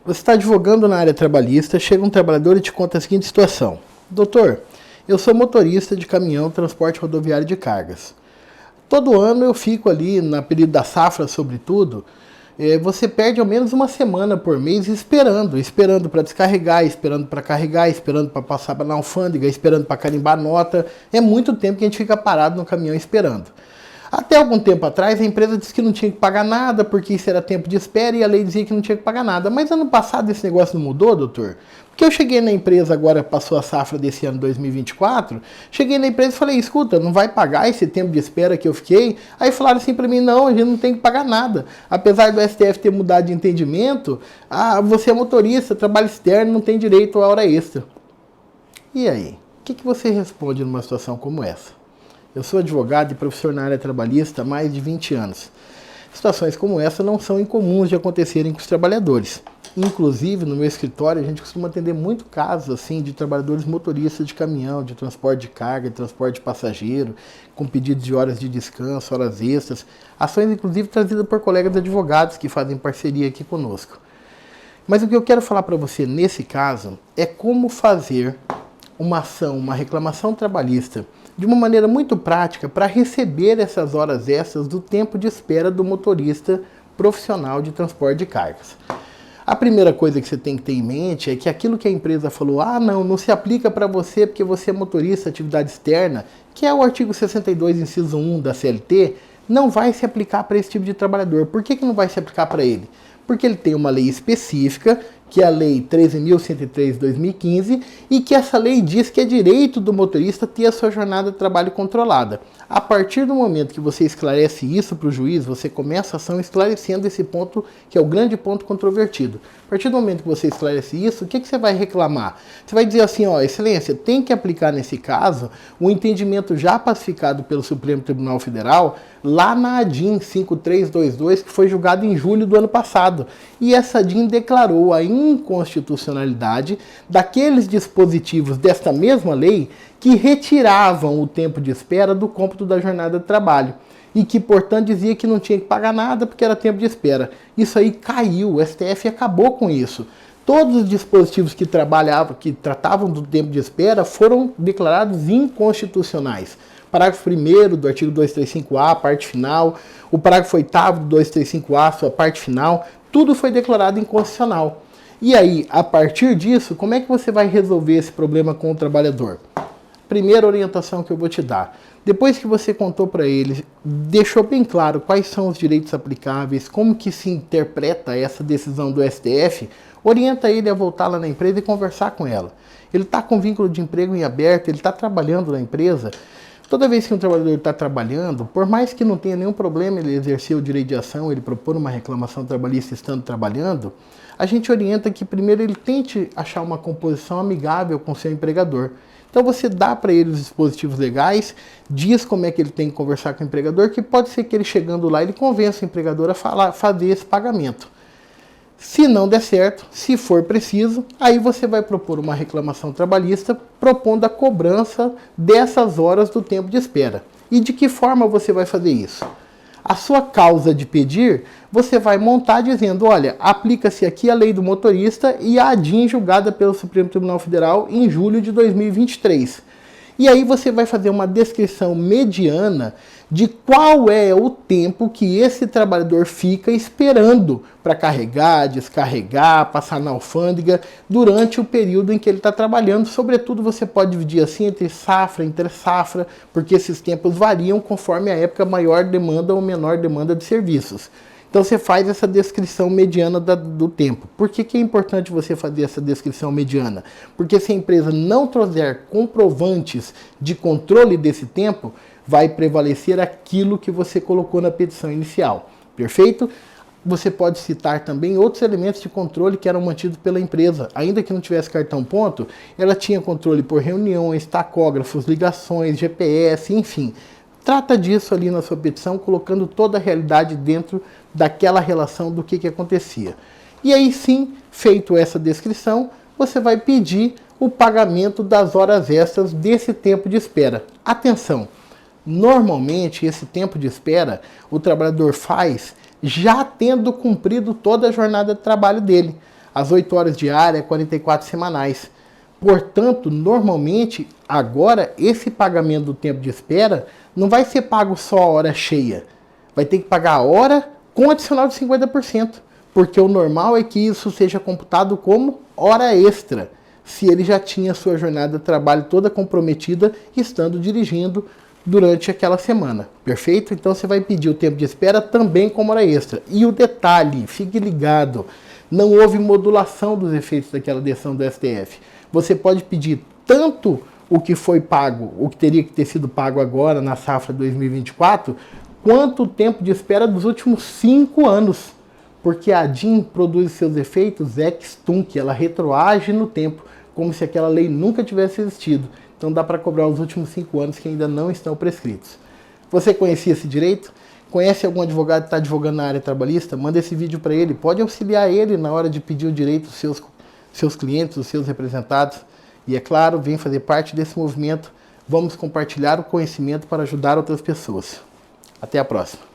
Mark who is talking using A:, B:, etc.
A: Você está advogando na área trabalhista, chega um trabalhador e te conta a seguinte situação. Doutor, eu sou motorista de caminhão transporte rodoviário de cargas. Todo ano eu fico ali, na período da safra sobretudo, você perde ao menos uma semana por mês esperando para descarregar, esperando para carregar, esperando para passar na alfândega, esperando para carimbar nota. É muito tempo que a gente fica parado no caminhão esperando. Até algum tempo atrás, a empresa disse que não tinha que pagar nada, porque isso era tempo de espera e a lei dizia que não tinha que pagar nada. Mas ano passado esse negócio não mudou, doutor? Porque eu cheguei na empresa, agora passou a safra desse ano 2024, cheguei na empresa e falei, escuta, não vai pagar esse tempo de espera que eu fiquei? Aí falaram assim para mim, não, a gente não tem que pagar nada. Apesar do STF ter mudado de entendimento, você é motorista, trabalho externo, não tem direito à hora extra. E aí? O que você responde numa situação como essa? Eu sou advogado e professor na área trabalhista há mais de 20 anos. Situações como essa não são incomuns de acontecerem com os trabalhadores. Inclusive, no meu escritório, a gente costuma atender muito casos assim de trabalhadores motoristas de caminhão, de transporte de carga, de transporte de passageiro, com pedidos de horas de descanso, horas extras. Ações, inclusive, trazidas por colegas advogados que fazem parceria aqui conosco. Mas o que eu quero falar para você nesse caso é como fazer uma ação, uma reclamação trabalhista de uma maneira muito prática para receber essas horas extras do tempo de espera do motorista profissional de transporte de cargas. A primeira coisa que você tem que ter em mente é que aquilo que a empresa falou, não se aplica para você porque você é motorista, atividade externa, que é o artigo 62, inciso 1 da CLT, não vai se aplicar para esse tipo de trabalhador. Por que não vai se aplicar para ele? Porque ele tem uma lei específica, que é a Lei 13.103 de 2015, e que essa lei diz que é direito do motorista ter a sua jornada de trabalho controlada. A partir do momento que você esclarece isso para o juiz, você começa a ação esclarecendo esse ponto, que é o grande ponto controvertido. A partir do momento que você esclarece isso, o que você vai reclamar? Você vai dizer assim, excelência, tem que aplicar nesse caso o entendimento já pacificado pelo Supremo Tribunal Federal, lá na ADIM 5322, que foi julgado em julho do ano passado. E essa ADIM declarou a inconstitucionalidade daqueles dispositivos desta mesma lei que retiravam o tempo de espera do cômputo da jornada de trabalho e que, portanto, dizia que não tinha que pagar nada porque era tempo de espera. Isso aí caiu, o STF acabou com isso. Todos os dispositivos que tratavam do tempo de espera foram declarados inconstitucionais. Parágrafo 1º do artigo 235A, parte final, o parágrafo 8º do 235A, sua parte final, tudo foi declarado inconstitucional. E aí, a partir disso, como é que você vai resolver esse problema com o trabalhador? Primeira orientação que eu vou te dar. Depois que você contou para ele, deixou bem claro quais são os direitos aplicáveis, como que se interpreta essa decisão do STF, orienta ele a voltar lá na empresa e conversar com ela. Ele está com vínculo de emprego em aberto, ele está trabalhando na empresa. Toda vez que um trabalhador está trabalhando, por mais que não tenha nenhum problema ele exercer o direito de ação, ele propor uma reclamação trabalhista estando trabalhando, a gente orienta que primeiro ele tente achar uma composição amigável com o seu empregador. Então você dá para ele os dispositivos legais, diz como é que ele tem que conversar com o empregador, que pode ser que ele chegando lá ele convença o empregador a fazer esse pagamento. Se não der certo, se for preciso, aí você vai propor uma reclamação trabalhista propondo a cobrança dessas horas do tempo de espera. E de que forma você vai fazer isso? A sua causa de pedir, você vai montar dizendo, olha, aplica-se aqui a lei do motorista e a ADIM julgada pelo Supremo Tribunal Federal em julho de 2023. E aí você vai fazer uma descrição mediana de qual é o tempo que esse trabalhador fica esperando para carregar, descarregar, passar na alfândega durante o período em que ele está trabalhando. Sobretudo você pode dividir assim entre safra, entre safra, porque esses tempos variam conforme a época maior demanda ou menor demanda de serviços. Então você faz essa descrição mediana do tempo. Por que é importante você fazer essa descrição mediana? Porque se a empresa não trouxer comprovantes de controle desse tempo, vai prevalecer aquilo que você colocou na petição inicial. Perfeito? Você pode citar também outros elementos de controle que eram mantidos pela empresa. Ainda que não tivesse cartão ponto, ela tinha controle por reuniões, tacógrafos, ligações, GPS, enfim. Trata disso ali na sua petição, colocando toda a realidade dentro daquela relação do que acontecia. E aí sim, feito essa descrição, você vai pedir o pagamento das horas extras desse tempo de espera. Atenção! Normalmente, esse tempo de espera, o trabalhador faz já tendo cumprido toda a jornada de trabalho dele. as 8 horas diárias, 44 semanais. Portanto, normalmente, agora, esse pagamento do tempo de espera não vai ser pago só a hora cheia. Vai ter que pagar a hora com adicional de 50%, porque o normal é que isso seja computado como hora extra, se ele já tinha sua jornada de trabalho toda comprometida estando dirigindo durante aquela semana, perfeito? Então você vai pedir o tempo de espera também como hora extra. E o detalhe, fique ligado, não houve modulação dos efeitos daquela decisão do STF. Você pode pedir tanto o que foi pago, o que teria que ter sido pago agora na safra 2024, quanto o tempo de espera dos últimos 5 anos. Porque a DIN produz seus efeitos ex tunc, ela retroage no tempo, como se aquela lei nunca tivesse existido. Então dá para cobrar os últimos 5 anos que ainda não estão prescritos. Você conhecia esse direito? Conhece algum advogado que está advogando na área trabalhista? Manda esse vídeo para ele, pode auxiliar ele na hora de pedir o direito dos seus clientes, dos seus representados. E é claro, vem fazer parte desse movimento. Vamos compartilhar o conhecimento para ajudar outras pessoas. Até a próxima.